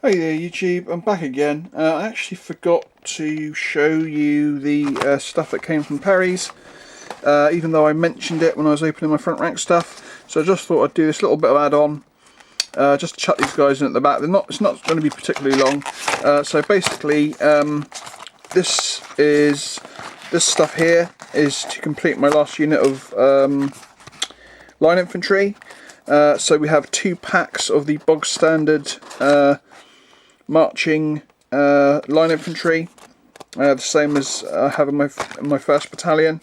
Hey there YouTube, I'm back again. I actually forgot to show you the stuff that came from Perry's, even though I mentioned it when I was opening my front rank stuff. So I just thought I'd do this little bit of add-on, just to chuck these guys in at the back. It's not going to be particularly long. So basically, this stuff here is to complete my last unit of line infantry. So we have 2 packs of the bog standard marching line infantry, the same as I have in my 1st battalion,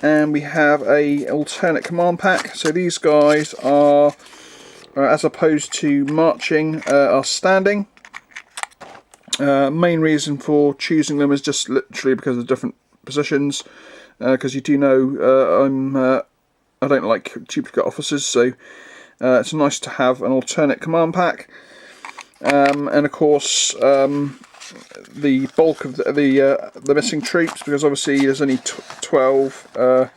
and we have a alternate command pack. So these guys are, as opposed to marching, are standing. Main reason for choosing them is just literally because of different positions, because you do know I don't like duplicate officers, so it's nice to have an alternate command pack. And of course, the bulk of the missing troops, because obviously there's only 12,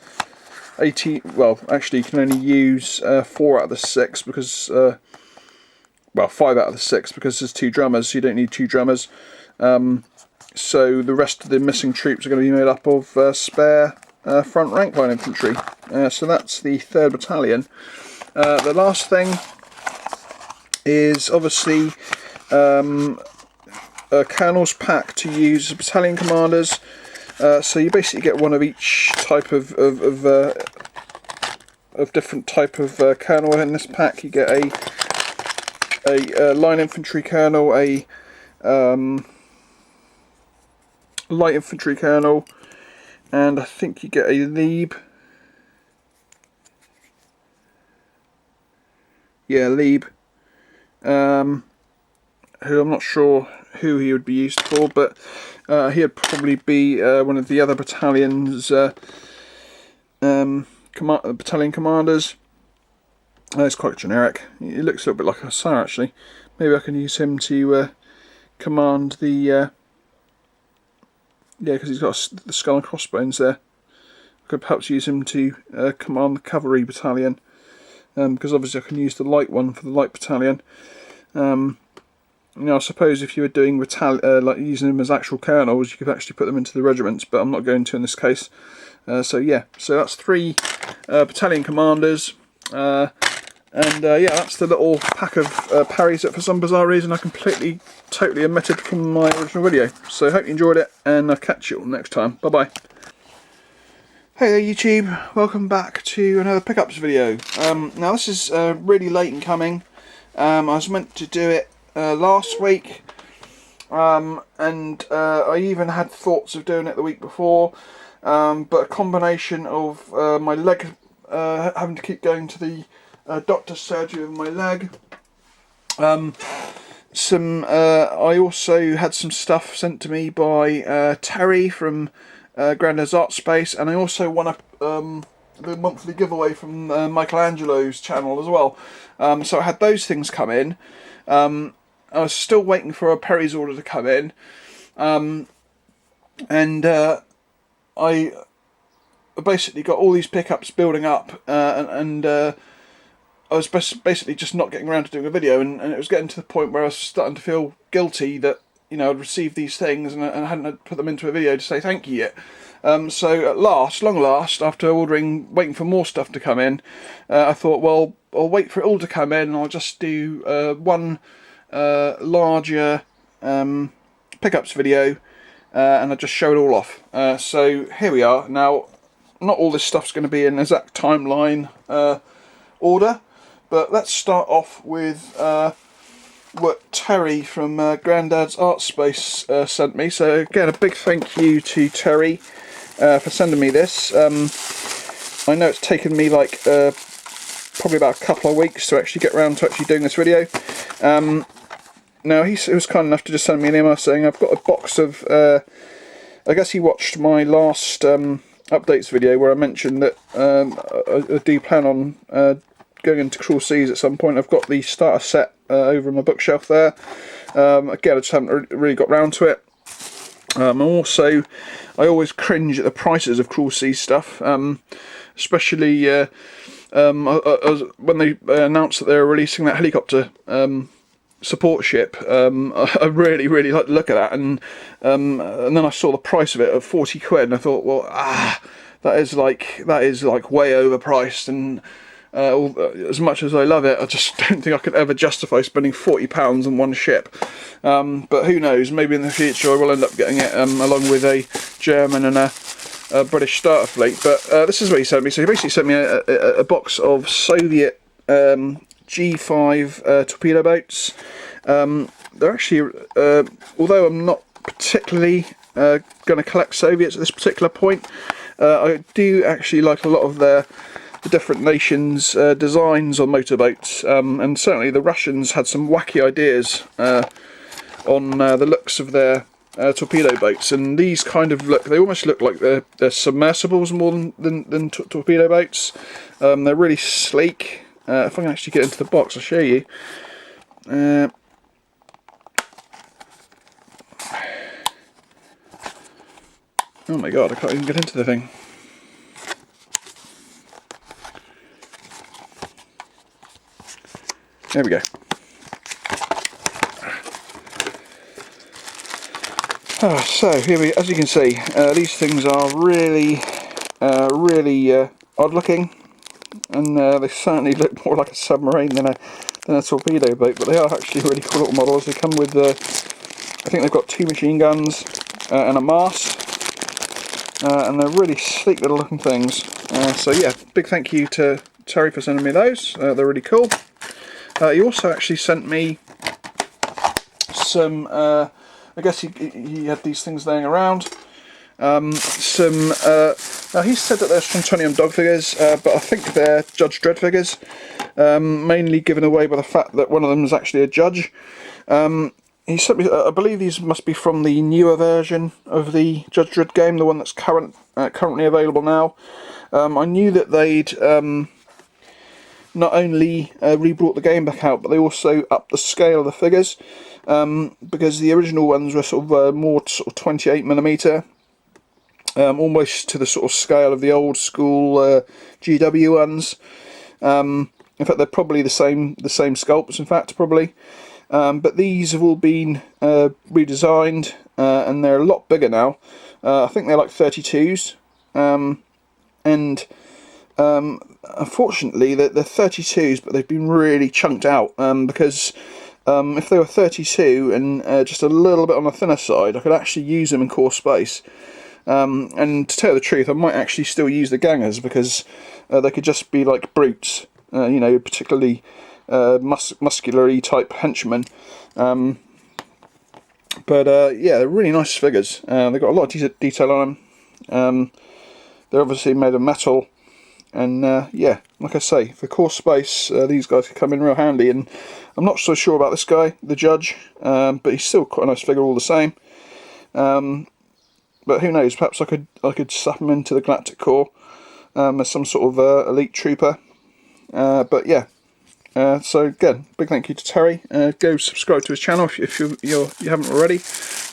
18. Well, actually, you can only use 4 out of the 6 because, well, 5 out of the 6 because there's 2 drummers. So you don't need 2 drummers. So the rest of the missing troops are going to be made up of spare front rank line infantry. So that's the 3rd battalion. The last thing is obviously a colonel's pack to use battalion commanders. So you basically get one of each type of different type of colonel in this pack. You get a line infantry colonel, a light infantry colonel, and I think you get a Lieb. Yeah, Lieb. Who I'm not sure who he would be used for, but he'd probably be one of the other battalion's battalion commanders. It's quite generic. He looks a little bit like a hussar actually. Maybe I can use him to command the yeah, because he's got the skull and crossbones there. I could perhaps use him to command the cavalry battalion, because obviously I can use the light one for the light battalion. You know, I suppose if you were doing like using them as actual colonels, you could actually put them into the regiments, but I'm not going to in this case. So yeah, so that's 3 battalion commanders, and yeah, that's the little pack of Perry's that for some bizarre reason I totally omitted from my original video. So hope you enjoyed it, and I'll catch you all next time. Bye bye. Hey there YouTube, welcome back to another pickups video. Now this is really late in coming. I was meant to do it last week, and I even had thoughts of doing it the week before, but a combination of my leg, having to keep going to the doctor's surgery with my leg, I also had some stuff sent to me by Terry from Grandads Art Space, and I also won the monthly giveaway from MichaelAngelo's channel as well. So I had those things come in. I was still waiting for a Perry's order to come in, and I basically got all these pickups building up, and I was basically just not getting around to doing a video, and it was getting to the point where I was starting to feel guilty that, you know, I'd received these things and I hadn't put them into a video to say thank you yet. So at last, long last, after waiting for more stuff to come in, I thought, well, I'll wait for it all to come in and I'll just do one larger pickups video, and I'll just show it all off. So here we are. Now, not all this stuff's going to be in exact timeline order, but let's start off with what Terry from Grandads Art Space sent me. So again, a big thank you to Terry for sending me this. I know it's taken me like probably about a couple of weeks to actually get around to actually doing this video. Now he was kind enough to just send me an email saying I've got a box of, I guess he watched my last updates video where I mentioned that I do plan on going into Cruel Seas at some point. I've got the starter set over on my bookshelf there. Again, I just haven't really got round to it. I always cringe at the prices of Cruel Seas stuff, especially when they announced that they were releasing that helicopter support ship. I really like the look of that, and then I saw the price of it at 40 quid, and I thought, well, that is like way overpriced, and as much as I love it, I just don't think I could ever justify spending £40 on one ship. But who knows, maybe in the future I will end up getting it along with a German and a British starter fleet. But this is what he sent me. So he basically sent me a box of Soviet G5 torpedo boats. They're actually, although I'm not particularly going to collect Soviets at this particular point, I do actually like a lot of the different nations' designs on motorboats, and certainly the Russians had some wacky ideas on the looks of their torpedo boats, and these kind of they almost look like they're submersibles more than torpedo boats. They're really sleek. If I can actually get into the box, I'll show you. Oh my god, I can't even get into the thing. There we go. So here as you can see, these things are really odd looking, and they certainly look more like a submarine than a torpedo boat. But they are actually really cool little models. They come with, I think they've got 2 machine guns and a mast, and they're really sleek little looking things. So yeah, big thank you to Terry for sending me those. They're really cool. He also actually sent me some. I guess he had these things laying around. Now he said that they're from 20mm dog figures, but I think they're Judge Dredd figures, mainly given away by the fact that one of them is actually a judge. He sent me, I believe these must be from the newer version of the Judge Dredd game, the one that's currently available now. I knew that they'd not only rebrought the game back out, but they also upped the scale of the figures, because the original ones were sort of more sort of 28mm, almost to the sort of scale of the old school GW ones. In fact, they're probably the same sculpts. In fact, probably, but these have all been redesigned, and they're a lot bigger now. I think they're like 32s, and unfortunately they're 32s, but they've been really chunked out, because if they were 32 and just a little bit on the thinner side, I could actually use them in core space. And to tell the truth, I might actually still use the gangers, because they could just be like brutes, you know, particularly muscular-y type henchmen. But yeah, they're really nice figures. They've got a lot of detail on them. They're obviously made of metal, and yeah, like I say, for core space, these guys could come in real handy. And I'm not so sure about this guy, the judge, but he's still quite a nice figure all the same. But who knows? Perhaps I could slap him into the Galactic Corps as some sort of elite trooper. But yeah. So again, big thank you to Terry. Go subscribe to his channel if you haven't already.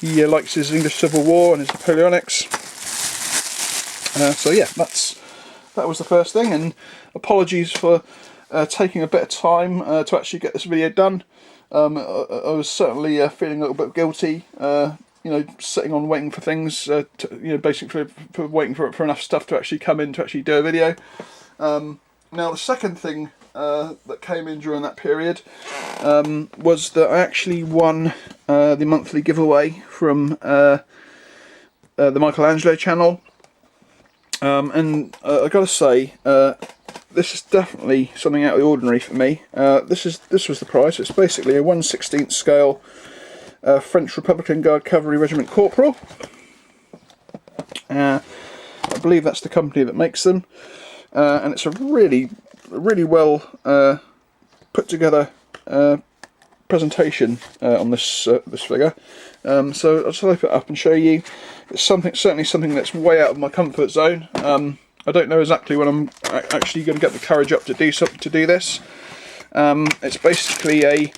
He likes his English Civil War and his Napoleonics. So yeah, that was the first thing. And apologies for taking a bit of time to actually get this video done. I was certainly feeling a little bit guilty. You know, sitting on waiting for things. You know, basically for waiting for enough stuff to actually come in to actually do a video. Now the second thing that came in during that period was that I actually won the monthly giveaway from the MichaelAngelo channel, and I gotta say, this is definitely something out of the ordinary for me. This was the price. It's basically a 1/16 scale French Republican Guard Cavalry Regiment Corporal. I believe that's the company that makes them, and it's a really well put together presentation on this figure. So I'll just open it up and show you. It's certainly something that's way out of my comfort zone. I don't know exactly when I'm actually going to get the courage up to do this. It's basically a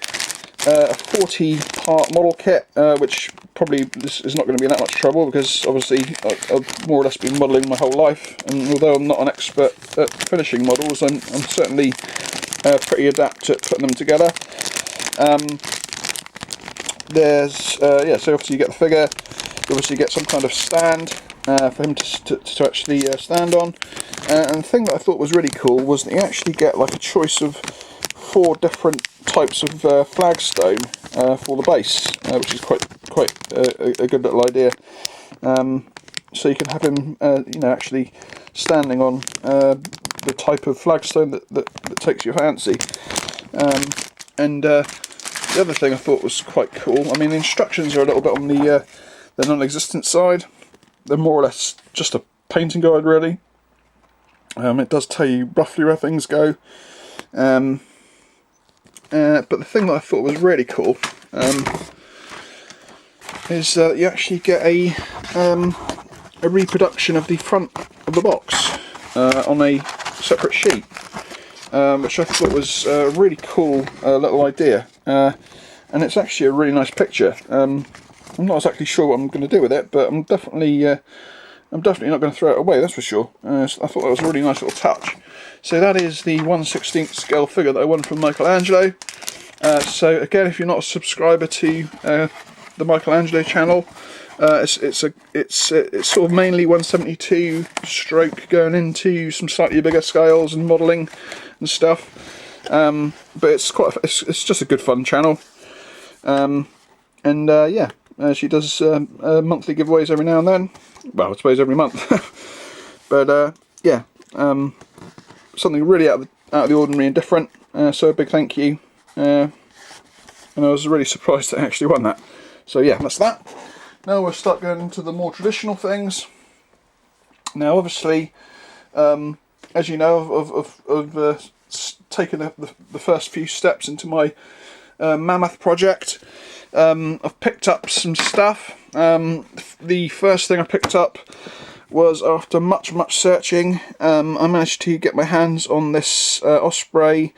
40-part model kit, which probably this is not going to be that much trouble, because obviously I've more or less been modelling my whole life, and although I'm not an expert at finishing models, I'm certainly pretty adept at putting them together. there's yeah, so obviously you get the figure, you obviously get some kind of stand for him to actually stand on, and the thing that I thought was really cool was that you actually get like a choice of 4 different types of flagstone for the base, which is quite a good little idea. So you can have him you know, actually standing on the type of flagstone that takes your fancy. And the other thing I thought was quite cool, I mean, the instructions are a little bit on the non-existent side. They're more or less just a painting guide, really. It does tell you roughly where things go. But the thing that I thought was really cool is you actually get a reproduction of the front of the box on a separate sheet, which I thought was a really cool little idea, and it's actually a really nice picture. I'm not exactly sure what I'm going to do with it, but I'm definitely not going to throw it away, that's for sure. So I thought that was a really nice little touch. So that is the 1/16 scale figure that I won from MichaelAngelo. So again, if you're not a subscriber to the MichaelAngelo channel, it's sort of mainly 172 stroke going into some slightly bigger scales and modelling and stuff. But it's just a good fun channel. Yeah, she does monthly giveaways every now and then. Well, I suppose every month. But yeah, something really out of the ordinary and different. So a big thank you. And I was really surprised that I actually won that. So yeah, that's that. Now we'll start going into the more traditional things. Now, obviously, as you know, I've taken the first few steps into my mammoth project. I've picked up some stuff. The first thing I picked up was, after much searching, I managed to get my hands on this Osprey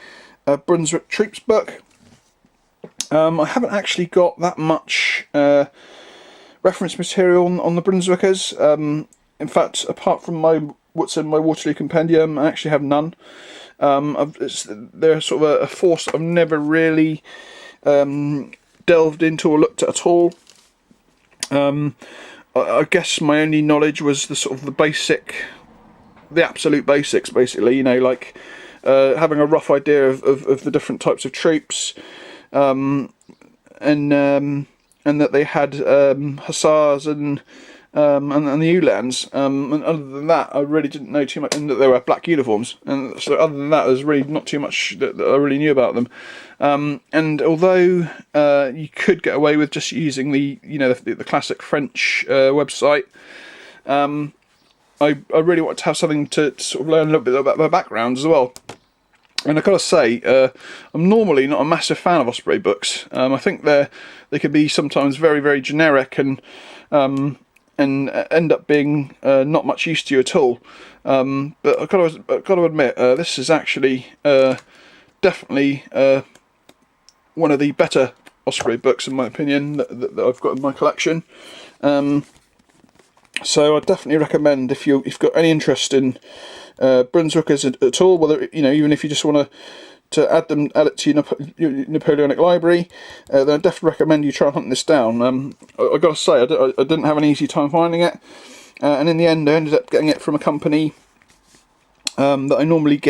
Brunswick Troops book. I haven't actually got that much reference material on the Brunswickers. In fact, apart from what's in my Waterloo Compendium, I actually have none. They're sort of a force that I've never really delved into or looked at all. I guess my only knowledge was the sort of the absolute basics, basically. You know, like having a rough idea of the different types of troops, and that they had hussars and the Uhlans, and other than that I really didn't know too much, and that they were black uniforms, and so other than that there's really not too much that I really knew about them. And although you could get away with just using the classic French website, I really wanted to have something to sort of learn a little bit about their backgrounds as well. And I've got to say, I'm normally not a massive fan of Osprey books. I think they can be sometimes very generic and end up being not much use to you at all. But I've got to admit, this is actually definitely one of the better Osprey books, in my opinion, that I've got in my collection. So I definitely recommend, if you've got any interest in Brunswickers at all, whether even if you just want to add it to your Napoleonic library, then I definitely recommend you try and hunt this down. I've got to say, I didn't have an easy time finding it, and in the end I ended up getting it from a company that I normally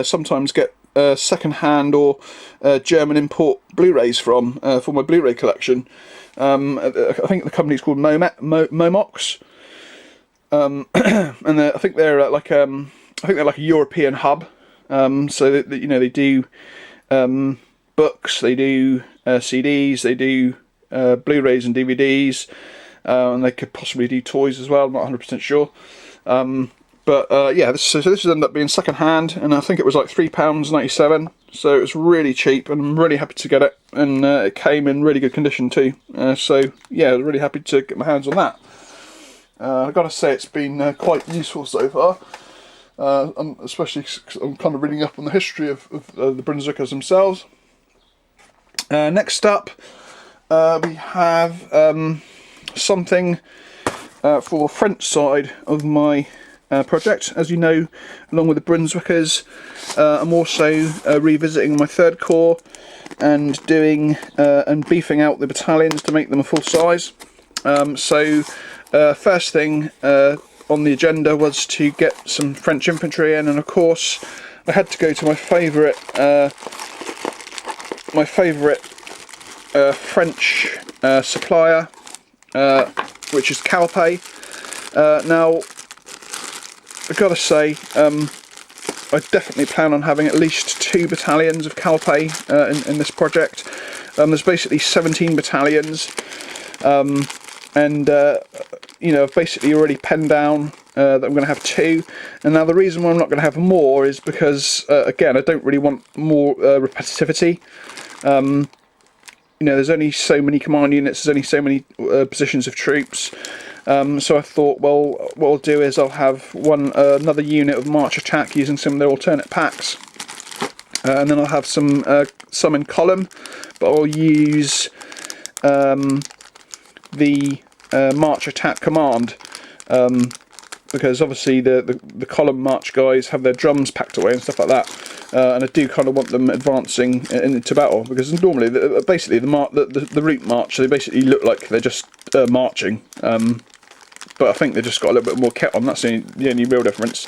sometimes get second-hand or German import Blu-rays from for my Blu-ray collection. I think the company's called Momox. And I think they're like a European hub. So they do books, they do CDs, they do Blu-rays and DVDs, and they could possibly do toys as well. I'm not 100% sure. But yeah, this ended up being second hand, and I think it was like £3.97. So it was really cheap, and I'm really happy to get it. And it came in really good condition too. So yeah, really happy to get my hands on that. I've got to say, it's been quite useful so far, especially because I'm kind of reading up on the history of the Brunswickers themselves. Next up, we have something for the French side of my project. As you know, along with the Brunswickers, I'm also revisiting my 3rd Corps and doing and beefing out the battalions to make them a full size. First thing on the agenda was to get some French infantry in, and of course I had to go to my favourite French supplier, which is Calpe. Now I've got to say, I definitely plan on having at least 2 battalions of Calpe in this project. There's basically 17 battalions, and you know, I've basically already penned down that I'm going to have 2. And now the reason why I'm not going to have more is because, again, I don't really want more repetitivity. You know, there's only so many command units, there's only so many positions of troops. So I thought, well, what I'll do is I'll have another unit of march attack using some of their alternate packs, and then I'll have some in column, but I'll use the march attack command, because obviously the column march guys have their drums packed away and stuff like that, and I do kind of want them advancing into battle, because normally basically the route march, they basically look like they're just marching. But I think they've just got a little bit more kit on. That's the only real difference.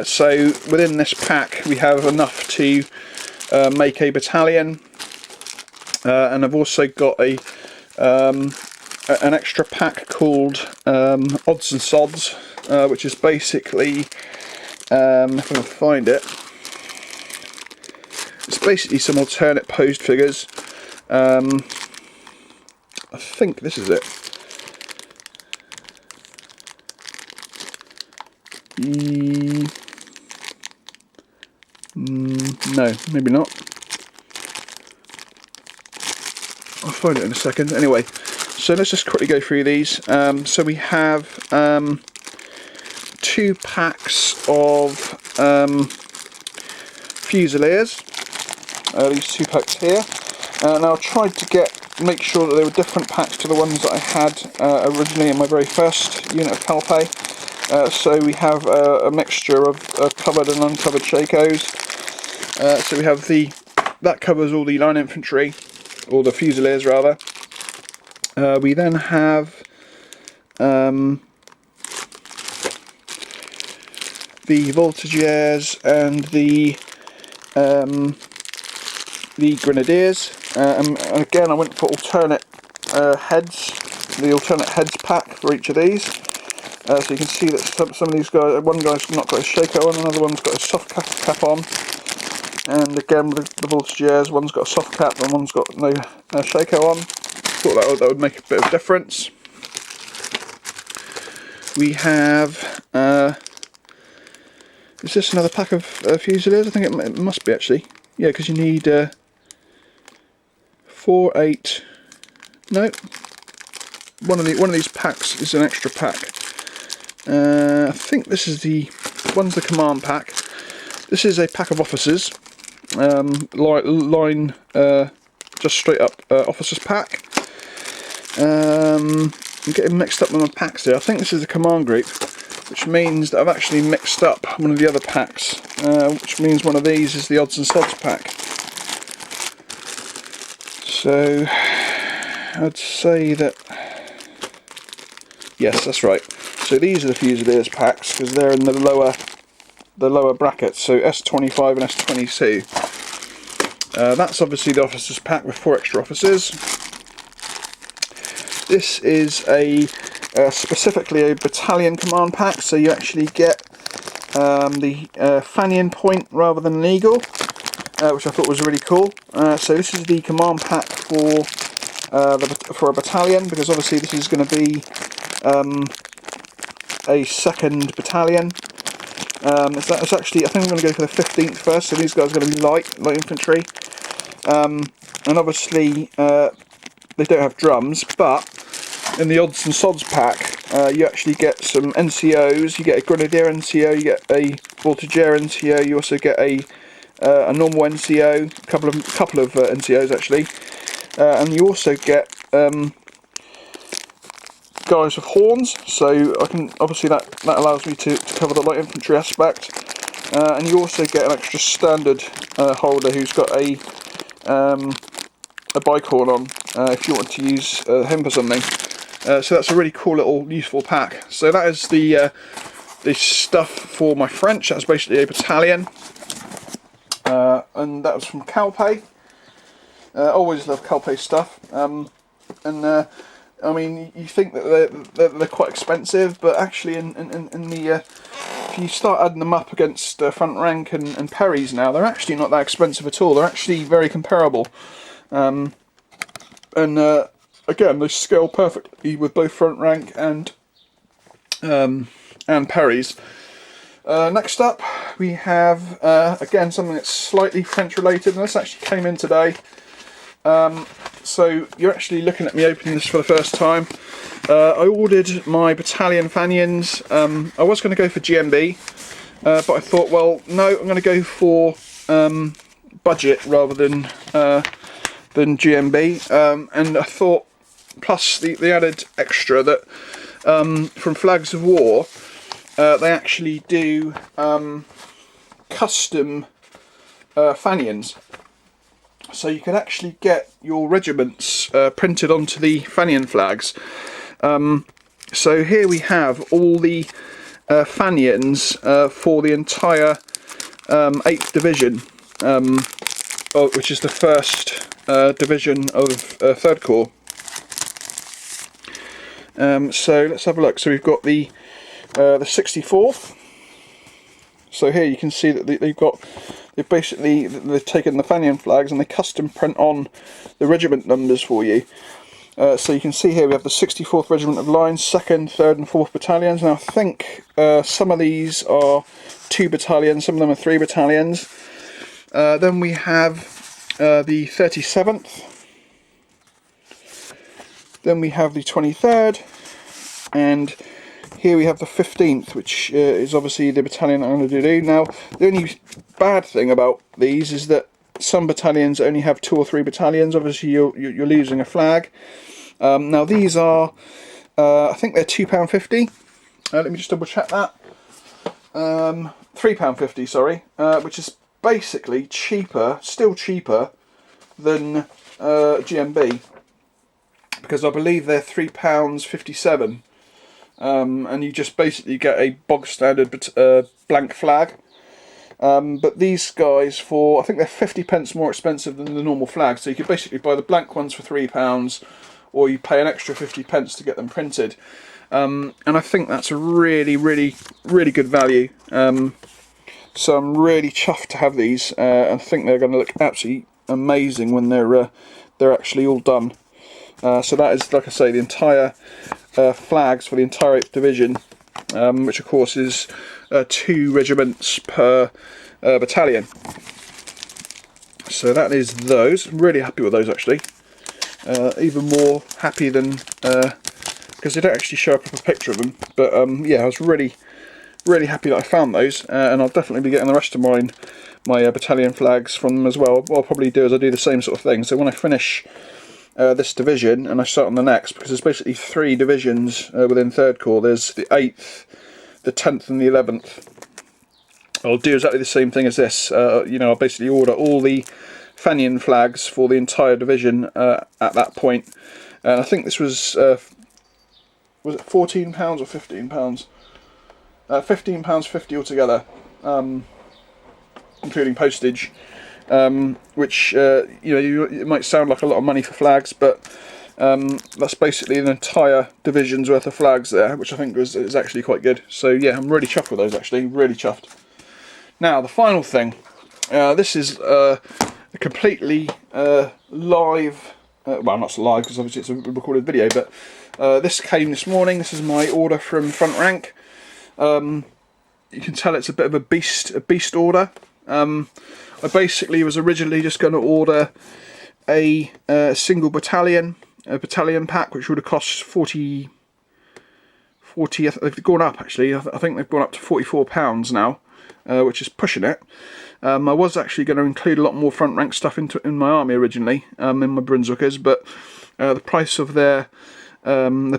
So within this pack we have enough to make a battalion, and I've also got an extra pack called Odds and Sods, which is basically, if I can find it, it's basically some alternate posed figures. I think this is it. No, maybe not. I'll find it in a second. Anyway, so let's just quickly go through these. So we have 2 packs of Fusiliers. These 2 packs here. Now I tried to make sure that they were different packs to the ones that I had originally in my very first unit of Calpe. So we have a mixture of covered and uncovered Shakos. So we have that covers all the line infantry, or the Fusiliers rather. We then have the Voltigeurs and the Grenadiers. And again, I went for alternate heads, the alternate heads pack for each of these. So you can see that some of these guys, one guy's not got a Shako on, another one's got a soft cap on. And again with the Voltigeurs, one's got a soft cap and one's got no Shako on. Thought that would make a bit of difference. We have, is this another pack of Fusiliers? I think it must be actually. Yeah, because you need 4, 8, no. One of these packs is an extra pack. I think this is one's the command pack. This is a pack of officers, line just straight up officers pack. I'm getting mixed up with my packs here. I think this is the command group, which means that I've actually mixed up one of the other packs, which means one of these is the Odds and Sods pack. So I'd say that, yes, that's right. So these are the Fusiliers packs, because they're in the lower brackets, so S25 and S22. That's obviously the officers pack with 4 extra officers. This is specifically a battalion command pack, so you actually get the Fanion point rather than an eagle, which I thought was really cool. So this is the command pack for a battalion, because obviously this is going to be a second battalion. It's actually, I think I'm going to go for the 15th first, so these guys are going to be light infantry. And obviously they don't have drums, but in the Odds and Sods pack you actually get some NCOs. You get a Grenadier NCO, you get a Voltigeur NCO, you also get a normal NCO, a couple of NCOs actually, and you also get guys with horns, so I can obviously that allows me to cover the light infantry aspect, and you also get an extra standard holder who's got a a bicorn on if you want to use him for something. So that's a really cool little useful pack. So that is the stuff for my French. That's basically a battalion, and that was from Calpe. Always love Calpe stuff. I mean, you think that they're quite expensive, but actually, if you start adding them up against Front Rank and Perry's now, they're actually not that expensive at all. They're actually very comparable, and again, they scale perfectly with both Front Rank and Perry's. Next up, we have again something that's slightly French related, and this actually came in today. So you're actually looking at me opening this for the first time. I ordered my Battalion Fanions. I was going to go for GMB, but I thought, well, no, I'm going to go for budget rather than GMB. And I thought, plus the added extra that from Flags of War, they actually do custom Fanions. So you can actually get your regiments printed onto the Fanion flags. So here we have all the Fanions for the entire 8th Division, which is the 1st Division of 3rd Corps. So let's have a look. So we've got the 64th. So here you can see that they've taken the Fanion flags and they custom print on the regiment numbers for you. So you can see here we have the 64th Regiment of Line, 2nd, 3rd and 4th Battalions. Now I think some of these are 2 battalions, some of them are 3 battalions. Then we have the 37th. Then we have the 23rd. And here we have the 15th, which is obviously the battalion I'm going to do. Now, the only bad thing about these is that some battalions only have 2 or 3 battalions. Obviously, you're losing a flag. Now, these are, I think they're £2.50. Let me just double check that. £3.50, sorry, which is basically cheaper, still cheaper than GMB, because I believe they're £3.57. And you just basically get a bog standard blank flag. But these guys, I think they're 50p more expensive than the normal flag. So you could basically buy the blank ones for £3, or you pay an extra 50p to get them printed. And I think that's a really, really, really good value. So I'm really chuffed to have these. I think they're going to look absolutely amazing when they're actually all done. So that is, like I say, the entire flags for the entire 8th Division, which of course is 2 regiments per battalion. So that is those. I'm really happy with those actually. Even more happy than, because they don't actually show a proper picture of them, but yeah, I was really happy that I found those, and I'll definitely be getting the rest of my battalion flags from them as well. What I'll probably do is I'll do the same sort of thing. So when I finish this division and I start on the next, because there's basically 3 divisions within 3rd Corps. There's the 8th, the 10th and the 11th. I'll do exactly the same thing as this. I'll basically order all the Fanion flags for the entire division at that point. And I think this was it £14 or £15? £15.50 altogether, including postage. Which it might sound like a lot of money for flags, but that's basically an entire division's worth of flags there, which I think is actually quite good. So yeah, I'm really chuffed with those actually, really chuffed. Now the final thing, this is a completely live, well not live because obviously it's a recorded video, but this came this morning. This is my order from Front Rank. You can tell it's a bit of a beast order. I basically was originally just going to order a single battalion, a battalion pack, which would have cost 40. They've gone up actually. I think they've gone up to £44 now, which is pushing it. I was actually going to include a lot more Front Rank stuff in my army originally, in my Brunswickers, but the price of the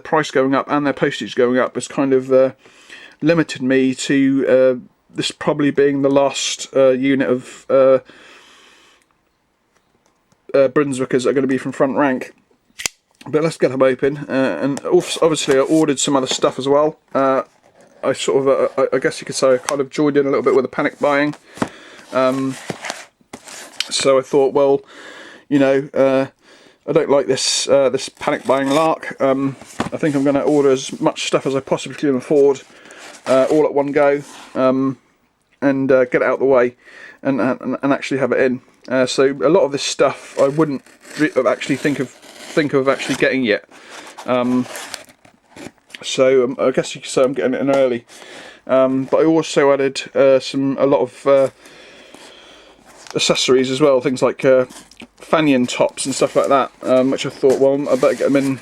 price going up and their postage going up has kind of limited me to this probably being the last unit of Brunswickers are going to be from front rank. But let's get them open. And obviously I ordered some other stuff as well. I sort of, I guess you could say I kind of joined in a little bit with the panic buying. So I thought, well, you know, I don't like this this panic buying lark. I think I'm going to order as much stuff as I possibly can afford, all at one go, and get it out of the way, and actually have it in. So a lot of this stuff I wouldn't actually think of actually getting yet. So I guess you could say I'm getting it in early. But I also added a lot of accessories as well, things like fanion tops and stuff like that, which I thought, well, I better get them in.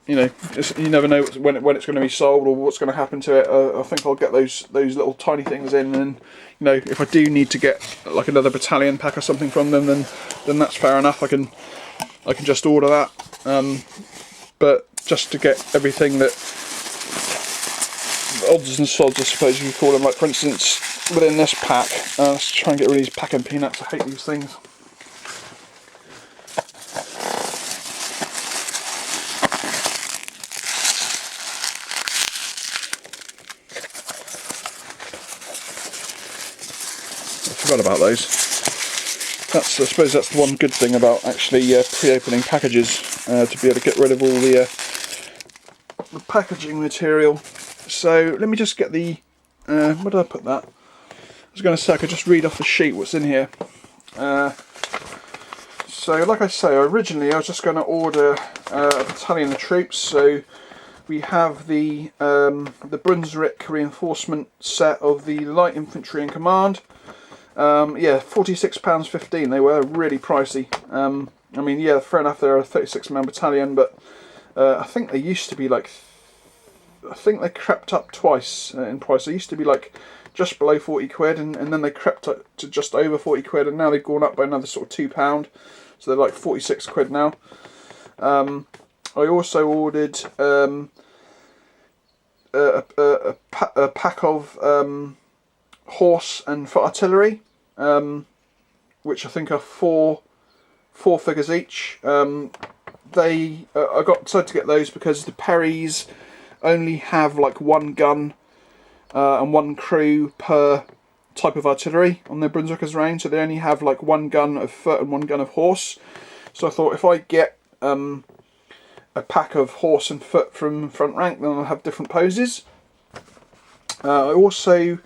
You know, you never know when it's going to be sold or what's going to happen to it. I think I'll get those little tiny things in, and you know, if I do need to get like another battalion pack or something from them, then that's fair enough. I can just order that. But just to get everything that odds and sods, I suppose you could call them, like for instance within this pack, let's try and get rid of these packing peanuts. I hate these things. I forgot about those. I suppose that's the one good thing about actually pre-opening packages, to be able to get rid of all the packaging material. So let me just get the, where did I put that? I was going to say I could just read off the sheet what's in here. So like I say, originally I was just going to order a battalion of troops. So we have the Brunswick reinforcement set of the light infantry in command. Yeah, £46.15. They were really pricey. I mean, yeah, fair enough, they're a 36-man battalion, but I think they used to be like, I think they crept up twice in price. They used to be like just below 40 quid, and then they crept up to just over 40 quid, and now they've gone up by another sort of £2, so they're like 46 quid now. I also ordered a pack of horse and foot artillery, which I think are four figures each. I decided to get those because the Perrys only have like one gun and one crew per type of artillery on their Brunswickers range, so they only have like one gun of foot and one gun of horse. So I thought if I get a pack of horse and foot from front rank, then I'll have different poses. I also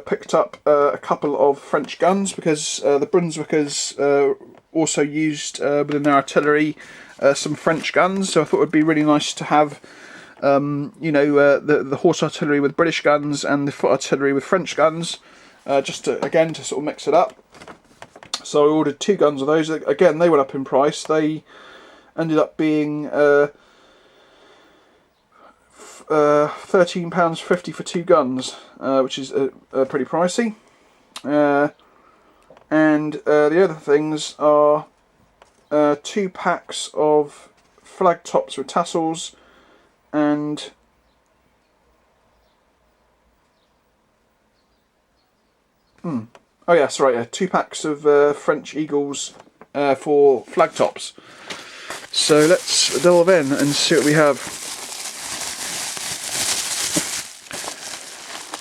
picked up a couple of French guns because the Brunswickers also used within their artillery some French guns, so I thought it would be really nice to have you know, the horse artillery with British guns and the foot artillery with French guns, just to, again, to sort of mix it up. So I ordered 2 guns of those. Again, they went up in price. They ended up being £13.50 for 2 guns, which is pretty pricey. And the other things are 2 packs of flag tops with tassels, and oh yes, right, yeah, 2 packs of French Eagles for flag tops. So let's delve in and see what we have.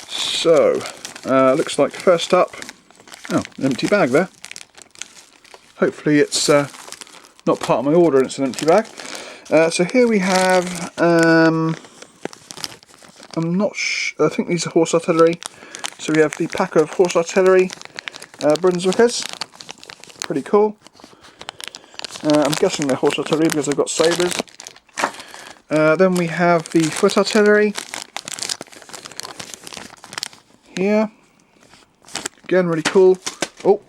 So looks like first up, oh, an empty bag there. Hopefully it's not part of my order and it's an empty bag. So here we have, I'm not I think these are horse artillery. So we have the pack of horse artillery Brunswickers, pretty cool. I'm guessing they're horse artillery because they've got sabres. Then we have the foot artillery here, again really cool. Oh,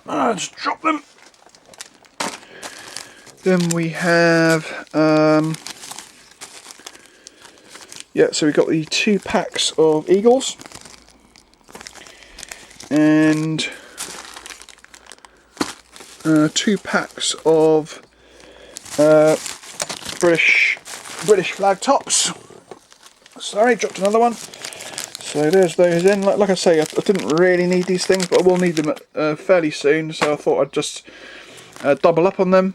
I just dropped them. Then we have, yeah, so we've got the 2 packs of Eagles, and 2 packs of British flag tops. Sorry, dropped another one. So there's those in. Like I say, I didn't really need these things, but I will need them fairly soon, so I thought I'd just double up on them.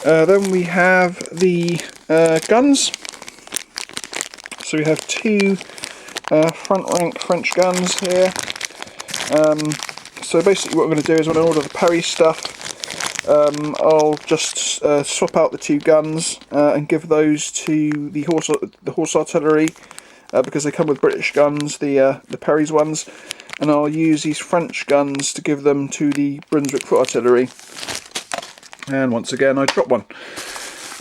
Then we have the guns. So we have two front rank French guns here. So basically what I'm going to do is when I order the Perry stuff, I'll just swap out the two guns and give those to the horse artillery because they come with British guns, the Perry's ones, and I'll use these French guns to give them to the Brunswick foot artillery. And once again I drop one.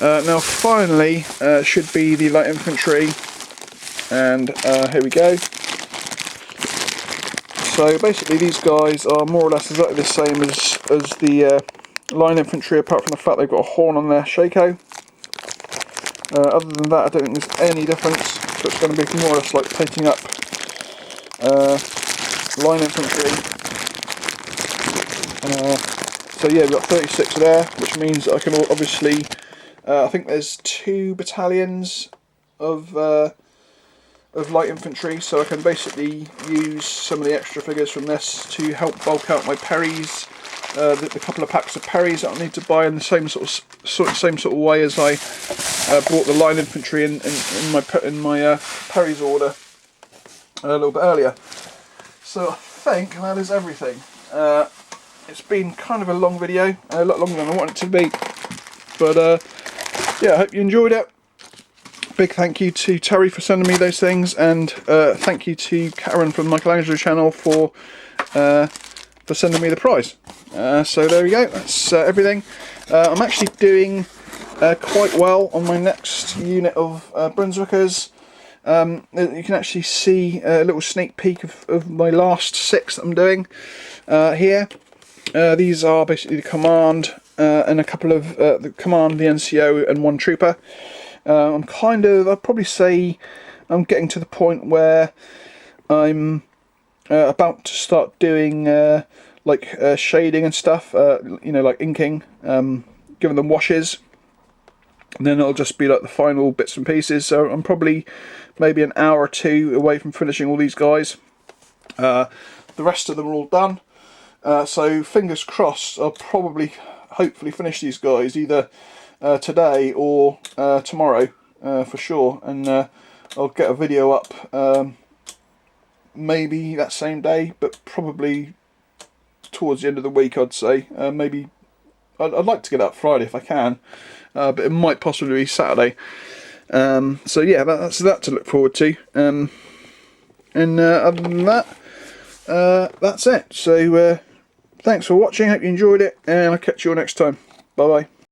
Now finally should be the light infantry, and here we go. So basically these guys are more or less exactly the same as the line infantry, apart from the fact they've got a horn on their shako. Other than that I don't think there's any difference, so it's going to be more or less like plating up line infantry. So yeah, we've got 36 there, which means I can obviously, I think there's 2 battalions of light infantry, so I can basically use some of the extra figures from this to help bulk out my Perrys, the couple of packs of Perrys that I need to buy in the same sort of way as I bought the line infantry in my Perrys order a little bit earlier. So I think that is everything. It's been kind of a long video, a lot longer than I wanted it to be, but yeah, I hope you enjoyed it. Big thank you to Terry for sending me those things, and thank you to Karen from the MichaelAngelo channel for sending me the prize. So there we go, that's everything. I'm actually doing quite well on my next unit of Brunswickers. You can actually see a little sneak peek of my last 6 that I'm doing here. These are basically the command and a couple of the command, the NCO, and 1 trooper. I'd probably say I'm getting to the point where I'm about to start doing shading and stuff, you know, like inking, giving them washes, and then it'll just be like the final bits and pieces. So I'm probably maybe an hour or 2 away from finishing all these guys. The rest of them are all done, so fingers crossed I'll probably hopefully finish these guys either today or tomorrow for sure, and I'll get a video up maybe that same day, but probably towards the end of the week, I'd say. Maybe I'd like to get up Friday if I can, but it might possibly be Saturday. So yeah, that's that to look forward to, and other than that, that's it. So thanks for watching, hope you enjoyed it, and I'll catch you all next time. Bye bye.